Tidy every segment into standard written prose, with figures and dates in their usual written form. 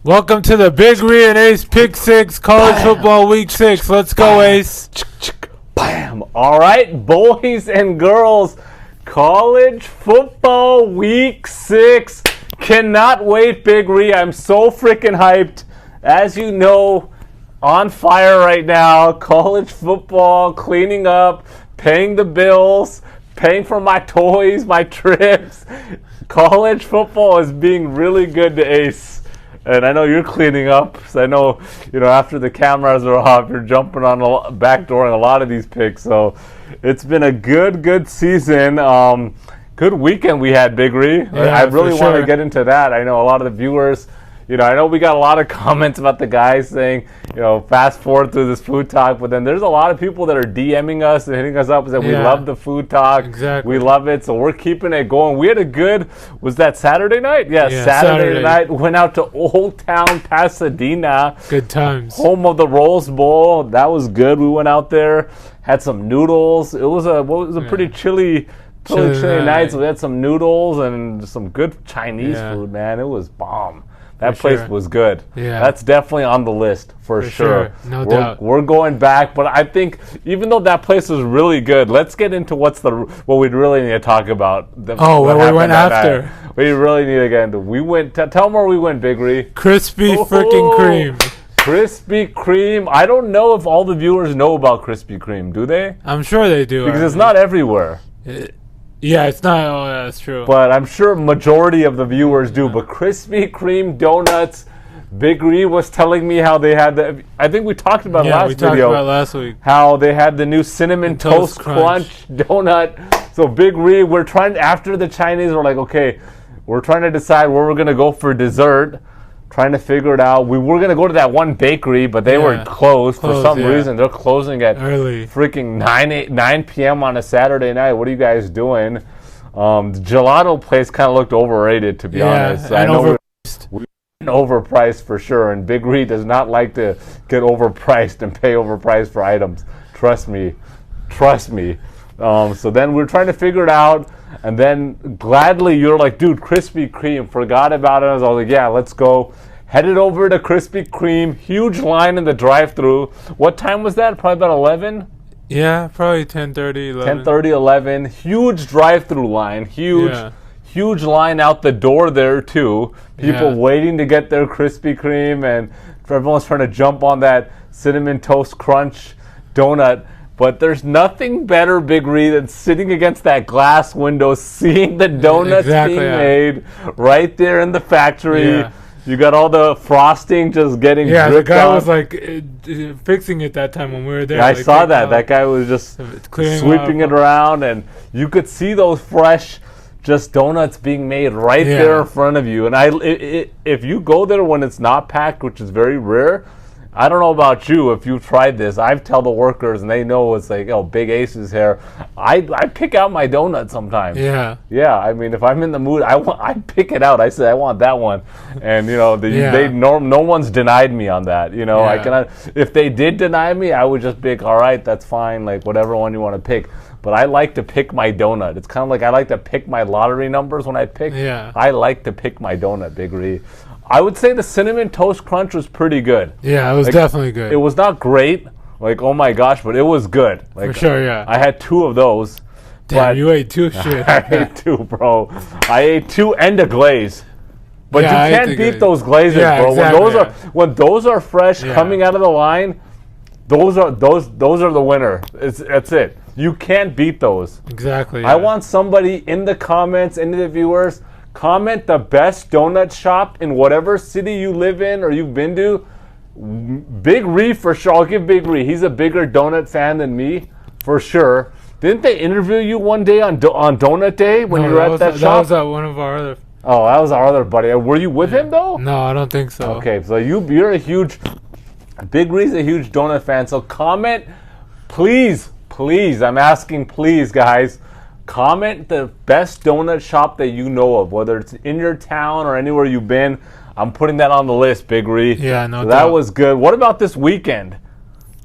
Welcome to the Big Ree and Ace Pick 6 College Football Week 6. Let's go, Ace. Bam. All right, boys and girls, College Football Week 6. Cannot wait, Big Ree. I'm so freaking hyped. As you know, on fire right now. College football, cleaning up, paying the bills, paying for my toys, my trips. College football is being really good to Ace. And I know you're cleaning up. So I know, after the cameras are off, you're jumping on backdooring a lot of these picks. So it's been a good season. Good weekend we had, Big Ree. Yeah, I really want to get into that. I know a lot of the viewers, I know we got a lot of comments about the guys saying, fast forward through this food talk, but then there's a lot of people that are DMing us and hitting us up and saying we love the food talk. Exactly. We love it, so we're keeping it going. We had a good, was that Saturday night? Yeah, Saturday night. Went out to Old Town Pasadena. Good times. Home of the Rose Bowl. That was good. We went out there, had some noodles. It was a pretty chilly night, so we had some noodles and some good Chinese food, man. It was bomb. That place was good. Yeah. That's definitely on the list for sure. No doubt. We're going back, but I think even though that place was really good, let's get into what we really need to talk about. Where we went after. Night. We really need to get into. We went. Tell them where we went, Big Ree. Krispy freaking Kreme. Krispy Kreme. I don't know if all the viewers know about Krispy Kreme. Do they? I'm sure they do. Because it's not everywhere. Yeah, it's not. Oh, yeah, that's true. But I'm sure majority of the viewers do. But Krispy Kreme donuts, Big Ree was telling me how they had I think we talked about last video. Talked about last week. How they had the new Cinnamon Toast Crunch donut. So Big Ree, we're trying, after the Chinese, we're like, okay, we're trying to decide where we're going to go for dessert. Trying to figure it out. We were going to go to that one bakery, but they were closed for some reason. They're closing at early, freaking 9 p.m. on a Saturday night. What are you guys doing? The gelato place kind of looked overrated, to be honest. I know we're overpriced for sure, and Big Ree does not like to get overpriced and pay overpriced for items. Trust me. So then we're trying to figure it out. And then gladly you're like, dude, Krispy Kreme, forgot about it. I was like, yeah, let's go. Headed over to Krispy Kreme, huge line in the drive-thru. What time was that? Probably about 11? Yeah, probably 10:30, 11. 10:30, 11. Huge drive-thru line, huge line out the door there too. People waiting to get their Krispy Kreme, and everyone's trying to jump on that Cinnamon Toast Crunch donut. But there's nothing better, Big Ree, than sitting against that glass window, seeing the donuts being made right there in the factory. Yeah. You got all the frosting just getting dripped the guy off. was like fixing it that time when we were there. Yeah, I saw that. That guy was just sweeping it around, and you could see those fresh just donuts being made right there in front of you. And if you go there when it's not packed, which is very rare, I don't know about you, if you've tried this. I tell the workers, and they know it's like, Big Ace is here. I pick out my donut sometimes. Yeah. Yeah, I mean, if I'm in the mood, I pick it out. I say, I want that one. And, no one's denied me on that. I cannot, if they did deny me, I would just pick, all right, that's fine, like whatever one you want to pick. But I like to pick my donut. It's kind of like I like to pick my lottery numbers when I pick. Yeah. I like to pick my donut, Big Ree. I would say the Cinnamon Toast Crunch was pretty good. Yeah, it was definitely good. It was not great, like, oh my gosh, but it was good. Like, for sure, yeah. I had 2 of those. Damn, you ate 2 shit. I ate 2, bro. I ate 2 and a glaze. But you can't beat those glazes, bro. Exactly, when those are fresh coming out of the line, those are the winner. That's it. You can't beat those. Exactly. I want somebody in the comments, any of the viewers, comment the best donut shop in whatever city you live in or you've been to. Big Ree for sure. I'll give Big Ree. He's a bigger donut fan than me, for sure. Didn't they interview you one day on Donut Day when you were at that shop? That was one of our other. Oh, that was our other buddy. Were you with him though? No, I don't think so. Okay, so you're a huge. Big Ree's a huge donut fan. So comment, please. I'm asking, please, guys. Comment the best donut shop that you know of, whether it's in your town or anywhere you've been. I'm putting that on the list, Big Ree. Yeah, no doubt. That was good. What about this weekend?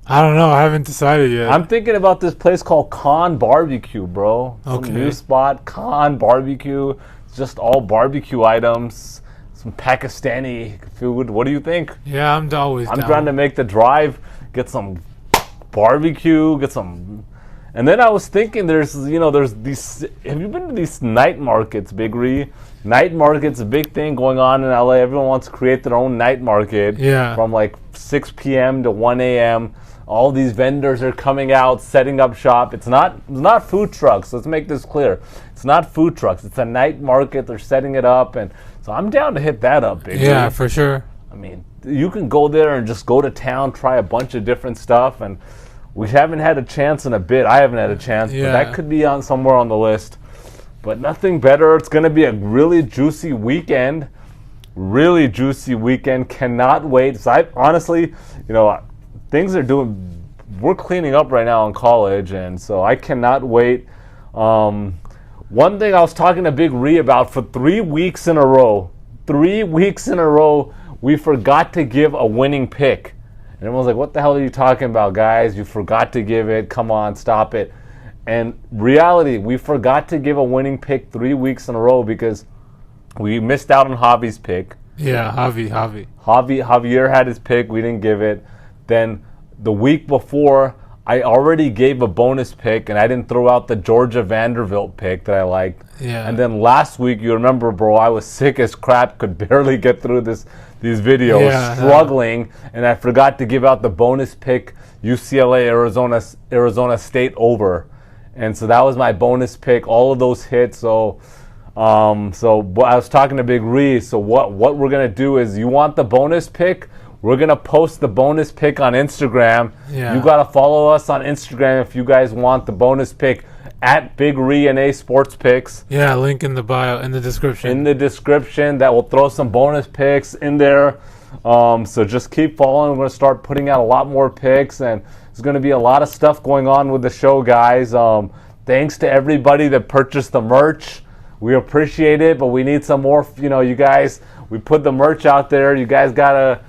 I don't know. I haven't decided yet. I'm thinking about this place called Con Barbecue, bro. Some new spot, Con Barbecue. It's just all barbecue items. Pakistani food. What do you think? Yeah, I'm always down. trying to make the drive, get some barbecue, get some. And then I was thinking, there's these. Have you been to these night markets, Big Ree? Night market's a big thing going on in LA. Everyone wants to create their own night market. Yeah. From like 6 p.m. to 1 a.m. All these vendors are coming out, setting up shop. It's not food trucks. Let's make this clear. It's not food trucks. It's a night market. They're setting it up, and so I'm down to hit that up, Big Ree. Yeah, for sure. I mean, you can go there and just go to town, try a bunch of different stuff, and we haven't had a chance in a bit. I haven't had a chance, but that could be on somewhere on the list. But nothing better. It's going to be a really juicy weekend. Really juicy weekend. Cannot wait. So I honestly, things are doing. We're cleaning up right now in college, and so I cannot wait. One thing I was talking to Big Ree about for 3 weeks in a row. 3 weeks in a row, we forgot to give a winning pick. And everyone's like, what the hell are you talking about, guys? You forgot to give it. Come on, stop it. And reality, we forgot to give a winning pick 3 weeks in a row because we missed out on Javi's pick. Yeah, Javi. Javier had his pick. We didn't give it. Then the week before, I already gave a bonus pick, and I didn't throw out the Georgia Vanderbilt pick that I liked. Yeah. And then last week, you remember, bro, I was sick as crap, could barely get through these videos, struggling, and I forgot to give out the bonus pick, UCLA, Arizona State over. And so that was my bonus pick. All of those hit. So I was talking to Big Ree. So what we're gonna do is, you want the bonus pick? We're gonna post the bonus pick on Instagram. Yeah. You gotta follow us on Instagram if you guys want the bonus pick at Big Ree and A Sports Picks. Yeah, link in the bio, in the description. In the description, that will throw some bonus picks in there. So just keep following. We're gonna start putting out a lot more picks, and there's going to be a lot of stuff going on with the show, guys. Thanks to everybody that purchased the merch. We appreciate it, but we need some more, you guys. We put the merch out there. You guys got to,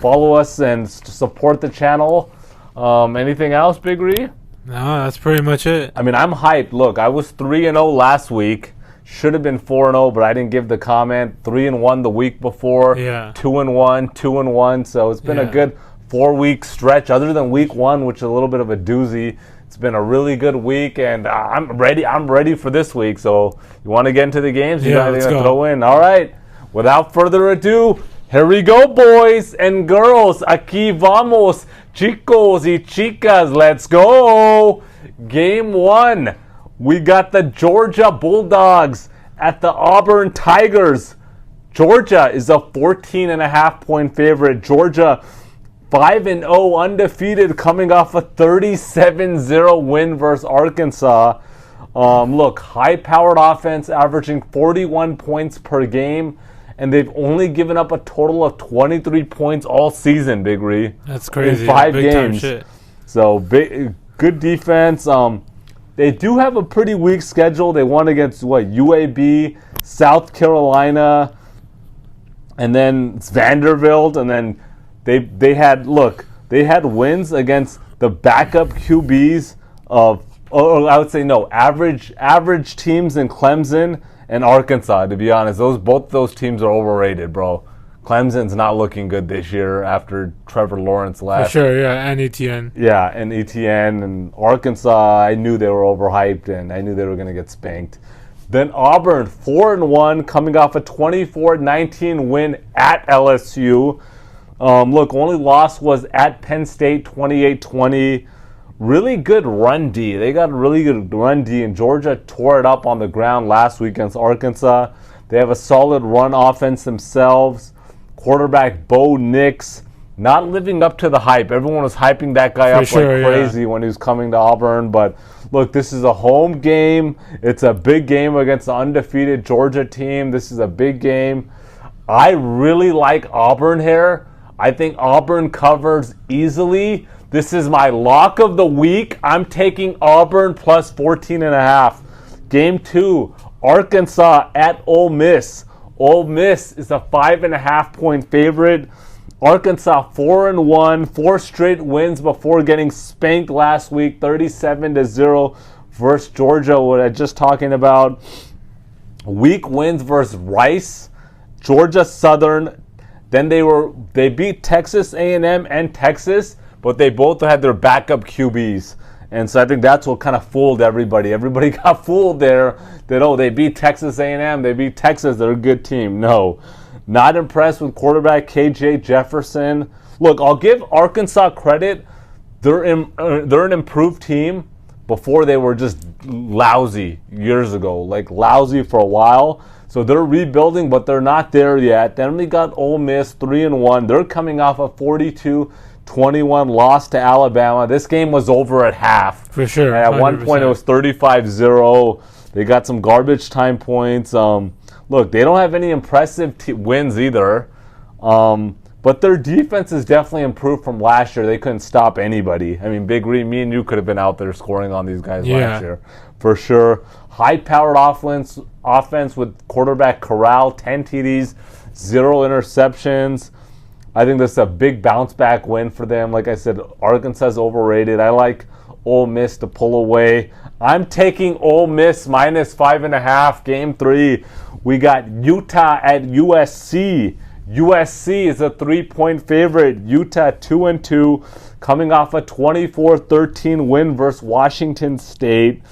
follow us and support the channel. Anything else, Big Ree? No, that's pretty much it. I mean, I'm hyped. Look, I was 3-0 last week. Should have been 4-0, but I didn't give the comment. 3-1 the week before. Yeah. 2-1, 2-1. So it's been a good 4-week stretch, other than week 1, which is a little bit of a doozy. It's been a really good week, and I'm ready for this week. So you want to get into the games? You guys are going to throw in. All right. Without further ado, here we go, boys and girls. Aquí vamos, chicos y chicas. Let's go. Game 1. We got the Georgia Bulldogs at the Auburn Tigers. Georgia is a 14.5-point favorite. Georgia 5-0 undefeated, coming off a 37-0 win versus Arkansas. Look, high-powered offense, averaging 41 points per game, and they've only given up a total of 23 points all season, Big Ree. That's crazy. In 5 big games. Time shit. So, good defense. They do have a pretty weak schedule. They won against, UAB, South Carolina, and then Vanderbilt, and then They had wins against the backup QBs of, I would say average teams in Clemson and Arkansas. To be honest, both those teams are overrated, bro. Clemson's not looking good this year after Trevor Lawrence left. For sure, yeah, and ETN. Yeah, and ETN and Arkansas. I knew they were overhyped, and I knew they were going to get spanked. Then Auburn 4-1, coming off a 24-19 win at LSU. Look, only loss was at Penn State, 28-20. Really good run D. They got a really good run D, and Georgia tore it up on the ground last week against Arkansas. They have a solid run offense themselves. Quarterback Bo Nix not living up to the hype. Everyone was hyping that guy up like crazy when he was coming to Auburn. But look, this is a home game. It's a big game against the undefeated Georgia team. This is a big game. I really like Auburn here. I think Auburn covers easily. This is my lock of the week. I'm taking Auburn plus 14.5. Game 2, Arkansas at Ole Miss. Ole Miss is a 5.5-point favorite. Arkansas 4-1, 4 straight wins before getting spanked last week, 37-0 versus Georgia. What I just talking about. Weak wins versus Rice Georgia Southern. Then they beat Texas A&M and Texas, but they both had their backup QBs. And so I think that's what kind of fooled everybody. Everybody got fooled there that, they beat Texas A&M, they beat Texas, they're a good team. No, not impressed with quarterback KJ Jefferson. Look, I'll give Arkansas credit. They're an improved team. Before they were just lousy years ago, like lousy for a while. So they're rebuilding, but they're not there yet. Then we got Ole Miss 3-1. They're coming off a 42-21 loss to Alabama. This game was over at half. For sure. And at 100%. One point it was 35-0. They got some garbage time points. Look, they don't have any impressive wins either. But their defense has definitely improved from last year. They couldn't stop anybody. I mean, Big Green, me and you could have been out there scoring on these guys last year. For sure. High-powered offense with quarterback Corral, 10 TDs, 0 interceptions. I think this is a big bounce-back win for them. Like I said, Arkansas is overrated. I like Ole Miss to pull away. I'm taking Ole Miss minus 5.5, Game 3. We got Utah at USC. USC is a 3-point favorite. Utah 2-2, coming off a 24-13 win versus Washington State.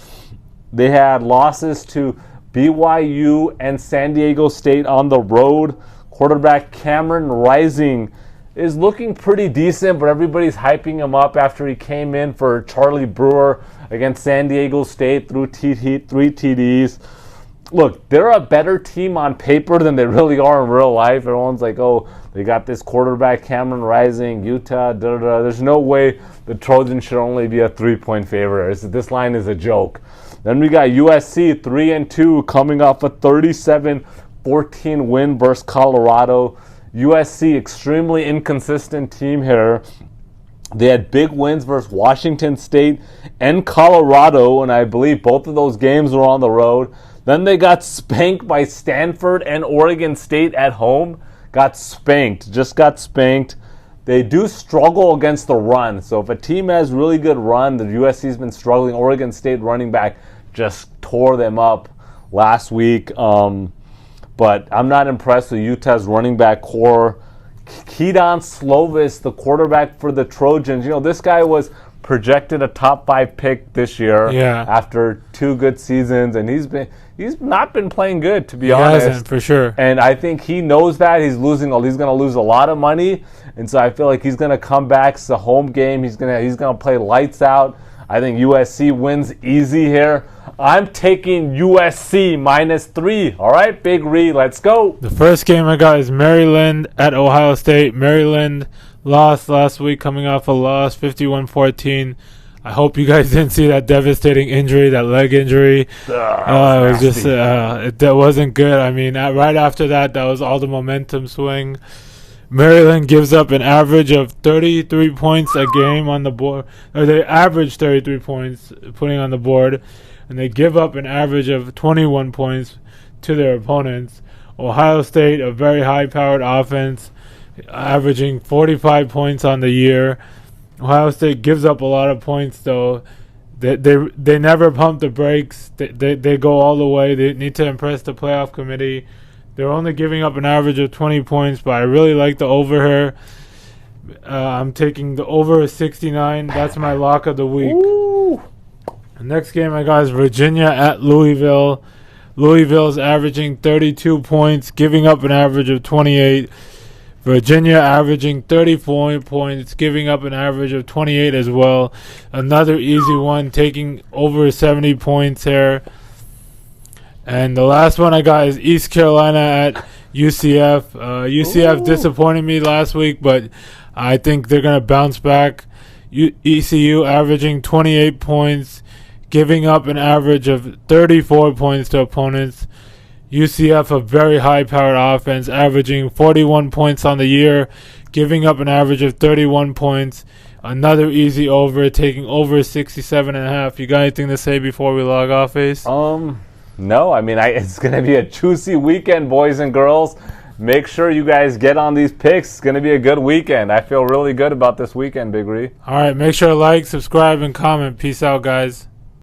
They had losses to BYU and San Diego State on the road. Quarterback Cameron Rising is looking pretty decent, but everybody's hyping him up after he came in for Charlie Brewer against San Diego State through 3 TDs. Look, they're a better team on paper than they really are in real life. Everyone's like, they got this quarterback, Cameron Rising, Utah, da-da-da. There's no way the Trojans should only be a 3-point favorite. This line is a joke. Then we got USC 3-2 coming off a 37-14 win versus Colorado. USC, extremely inconsistent team here. They had big wins versus Washington State and Colorado, and I believe both of those games were on the road. Then they got spanked by Stanford and Oregon State at home. Got spanked. They do struggle against the run. So if a team has really good run, the USC's been struggling. Oregon State running back just tore them up last week. But I'm not impressed with Utah's running back core. Keaton Slovis, the quarterback for the Trojans. This guy was projected a top 5 pick this year after 2 good seasons, and he's not been playing good, to be honest. He hasn't, for sure. And I think he knows that he's going to lose a lot of money, and so I feel like he's going to come back. It's a home game. He's going to play lights out. I think USC wins easy here. I'm taking USC minus 3. All right, Big Ree, let's go. The first game I got is Maryland at Ohio State. Maryland lost last week, coming off a loss, 51-14. I hope you guys didn't see that devastating injury, that leg injury. It was just that wasn't good. I mean, right after that was all the momentum swing. Maryland gives up an average of 33 points a game on the board. Or they average 33 points putting on the board, and they give up an average of 21 points to their opponents. Ohio State, a very high-powered offense, averaging 45 points on the year. Ohio State gives up a lot of points, though. They never pump the brakes. They go all the way. They need to impress the playoff committee. They're only giving up an average of 20 points, but I really like the over here. I'm taking the over 69. That's my lock of the week. Ooh. The next game I got is Virginia at Louisville. Louisville's averaging 32 points, giving up an average of 28. Virginia averaging 34 points, giving up an average of 28 as well. Another easy one, taking over 70 points here. And the last one I got is East Carolina at UCF. UCF disappointed me last week, but I think they're going to bounce back. ECU averaging 28 points, giving up an average of 34 points to opponents. UCF, a very high-powered offense, averaging 41 points on the year, giving up an average of 31 points. Another easy over, taking over 67.5. You got anything to say before we log off, Ace? No, I mean, it's going to be a juicy weekend, boys and girls. Make sure you guys get on these picks. It's going to be a good weekend. I feel really good about this weekend, Big Ree. All right, make sure to like, subscribe, and comment. Peace out, guys.